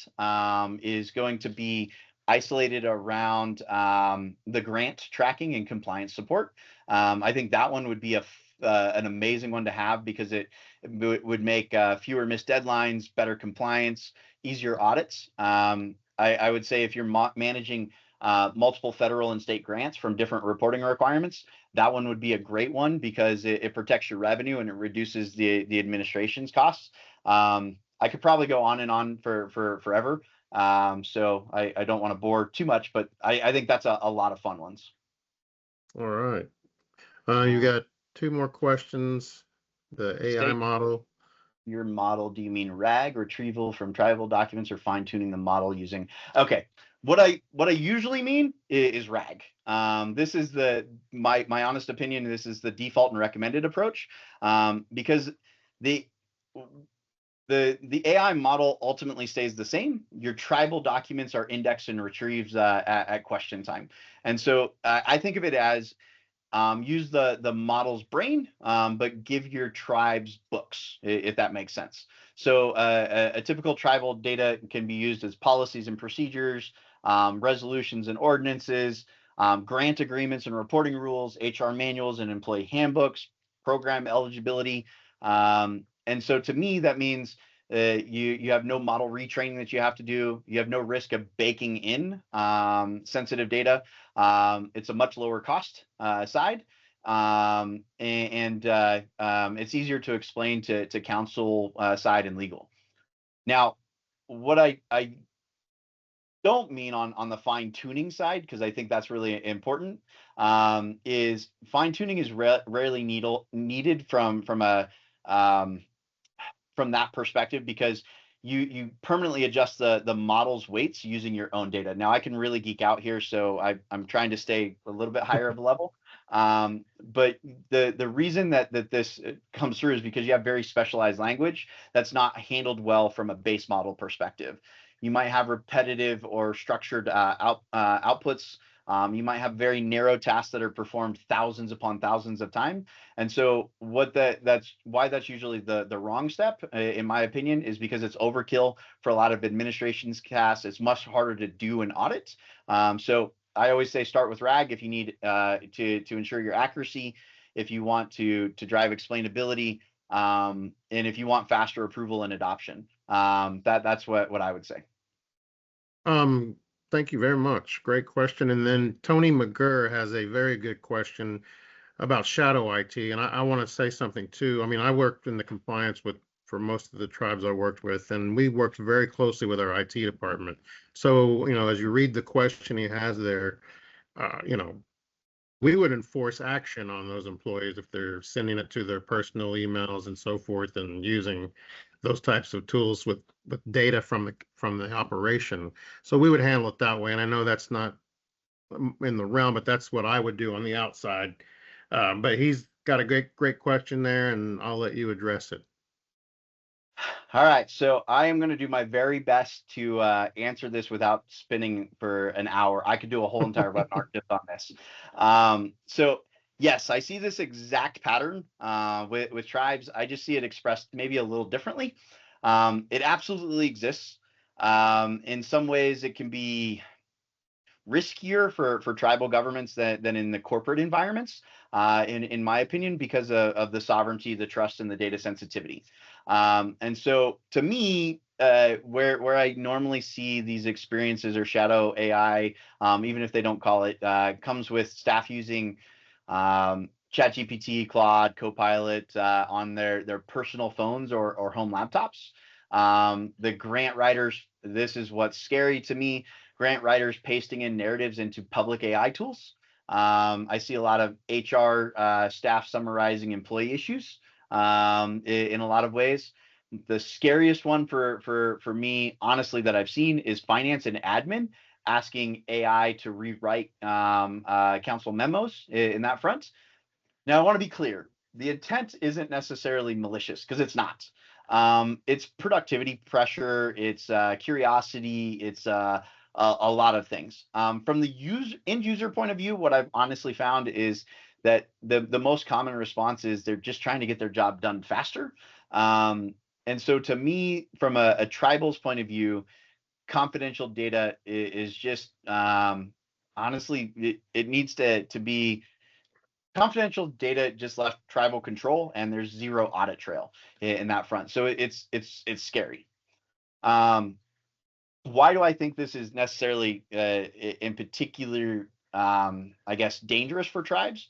is going to be isolated around the grant tracking and compliance support. I think that one would be an amazing one to have, because it would make fewer missed deadlines, better compliance, easier audits. I would say if you're managing multiple federal and state grants from different reporting requirements, that one would be a great one, because it protects your revenue and it reduces the administration's costs. I could probably go on and on for forever. So I don't want to bore too much, but I think that's a lot of fun ones. All right. You got 2 more questions. The AI model. Your model, do you mean RAG, retrieval from tribal documents, or fine tuning the model using? Okay, what I usually mean is RAG. This is my honest opinion. This is the default and recommended approach, because the AI model ultimately stays the same. Your tribal documents are indexed and retrieved at question time, and so I think of it as, use the model's brain, but give your tribes books, if that makes sense. So a typical tribal data can be used as policies and procedures, resolutions and ordinances, grant agreements and reporting rules, HR manuals and employee handbooks, program eligibility. And so to me, that means you have no model retraining that you have to do. You have no risk of baking in sensitive data. It's a much lower cost side, and it's easier to explain to counsel side and legal. Now, what I don't mean on the fine tuning side, because I think that's really important, is fine tuning is rarely needed from a from that perspective, because you permanently adjust the model's weights using your own data. Now, I can really geek out here, so I'm trying to stay a little bit higher of a level. But the reason that this comes through is because you have very specialized language that's not handled well from a base model perspective. You might have repetitive or structured outputs. You might have very narrow tasks that are performed thousands upon thousands of time. And so that's why that's usually the wrong step, in my opinion, is because it's overkill for a lot of administration's tasks. It's much harder to do an audit. So I always say start with RAG if you need to ensure your accuracy, if you want to drive explainability, and if you want faster approval and adoption. That's what I would say. Thank you very much. Great question. And then Tony McGurr has a very good question about shadow IT. And I want to say something too. I mean, I worked in the compliance for most of the tribes I worked with, and we worked very closely with our IT department. So, as you read the question he has there, we would enforce action on those employees if they're sending it to their personal emails and so forth, and using those types of tools with data from the operation. So we would handle it that way. And I know that's not in the realm, but that's what I would do on the outside. But he's got a great question there, and I'll let you address it. All right, so I am going to do my very best to answer this without spinning for an hour. I could do a whole entire webinar just on this. So yes, I see this exact pattern with tribes. I just see it expressed maybe a little differently. It absolutely exists. In some ways, it can be riskier for tribal governments than in the corporate environments, in my opinion, because of the sovereignty, the trust, and the data sensitivity. And so to me, where I normally see these experiences or shadow AI, even if they don't call it, comes with staff using ChatGPT, Claude, Copilot on their personal phones or home laptops. The grant writers, this is what's scary to me, grant writers pasting in narratives into public AI tools. I see a lot of HR staff summarizing employee issues in a lot of ways. The scariest one for me, honestly, that I've seen is finance and admin asking AI to rewrite council memos in that front. Now, I want to be clear. The intent isn't necessarily malicious because it's not. It's productivity pressure. It's curiosity. It's a lot of things. From the end user point of view, what I've honestly found is that the most common response is they're just trying to get their job done faster. And so to me, from a tribal's point of view, confidential data is just honestly, it needs to be confidential data just left tribal control, and there's zero audit trail in that front. So it's scary. Why do I think this is necessarily in particular, I guess, dangerous for tribes?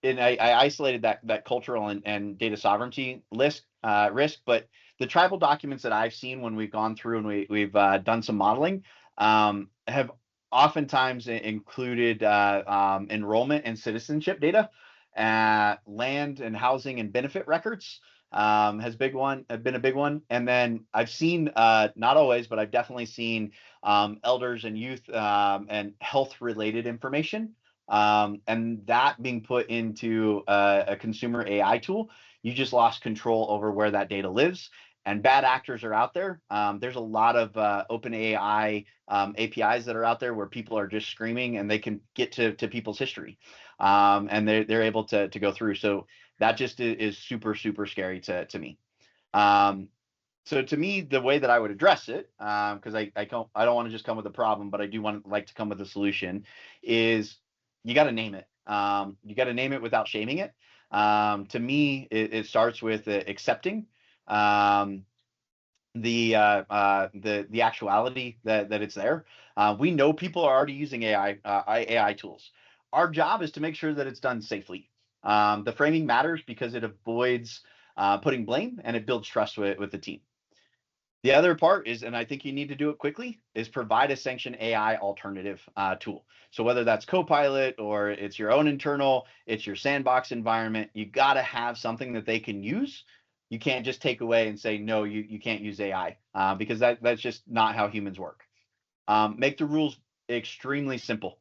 And I isolated that cultural and data sovereignty risk, but the tribal documents that I've seen when we've gone through and we've done some modeling have oftentimes included enrollment and citizenship data, land and housing and benefit records has been a big one. And then I've seen, not always, but I've definitely seen elders and youth and health related information. And that being put into a consumer AI tool, you just lost control over where that data lives. And bad actors are out there. There's a lot of open AI APIs that are out there where people are just screaming and they can get to people's history, and they're able to go through. So that just is super, super scary to me. So to me, the way that I would address it, because I don't want to just come with a problem, but I do like to come with a solution, is you got to name it. You got to name it without shaming it. To me, it starts with accepting the actuality that it's there. We know people are already using AI tools. Our job is to make sure that it's done safely. The framing matters because it avoids putting blame and it builds trust with the team. The other part is, and I think you need to do it quickly, is provide a sanctioned AI alternative tool. So whether that's Copilot or it's your own internal, it's your sandbox environment, you got to have something that they can use. You can't just take away and say, no, you can't use AI because that's just not how humans work. Make the rules extremely simple.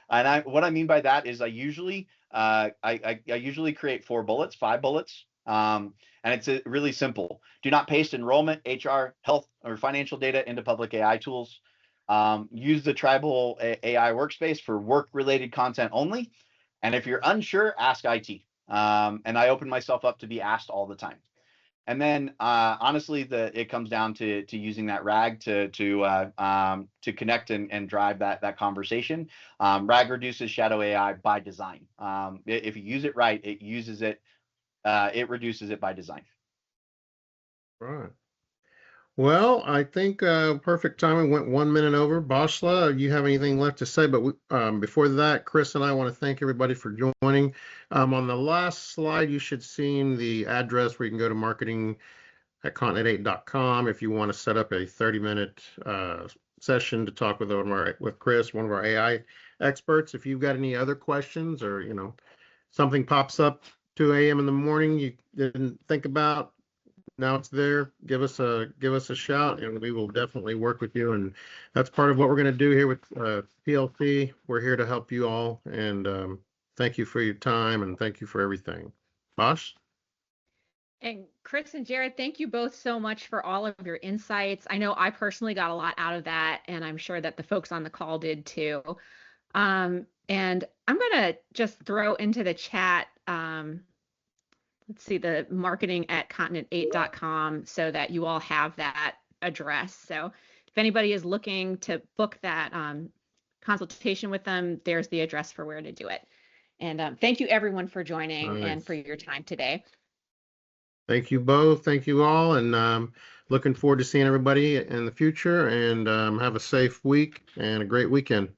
And what I mean by that is I usually create 4 bullets, 5 bullets. And it's really simple. Do not paste enrollment, HR, health, or financial data into public AI tools. Use the tribal AI workspace for work-related content only. And if you're unsure, ask IT. And I open myself up to be asked all the time. And then honestly, it comes down to using that RAG to connect and drive that conversation. RAG reduces shadow AI by design. If you use it right, it reduces it by design. Right. Well, I think perfect timing. Went 1 minute over. Bashla, you have anything left to say? But before that, Chris and I want to thank everybody for joining. On the last slide, you should seen the address where you can go to marketing@continent8.com if you want to set up a 30-minute session to talk with Chris, one of our AI experts. If you've got any other questions or something pops up 2 a.m. in the morning you didn't think about, now it's there. Give us a shout, and we will definitely work with you. And that's part of what we're going to do here with PLC. We're here to help you all, and thank you for your time, and thank you for everything. Bosh? And Chris and Jared, thank you both so much for all of your insights. I know I personally got a lot out of that, and I'm sure that the folks on the call did too. And I'm going to just throw into the chat, let's see, the marketing@continent8.com so that you all have that address. So if anybody is looking to book that consultation with them, there's the address for where to do it. And thank you everyone for joining and for your time today. Thank you both. Thank you all. And looking forward to seeing everybody in the future, and have a safe week and a great weekend.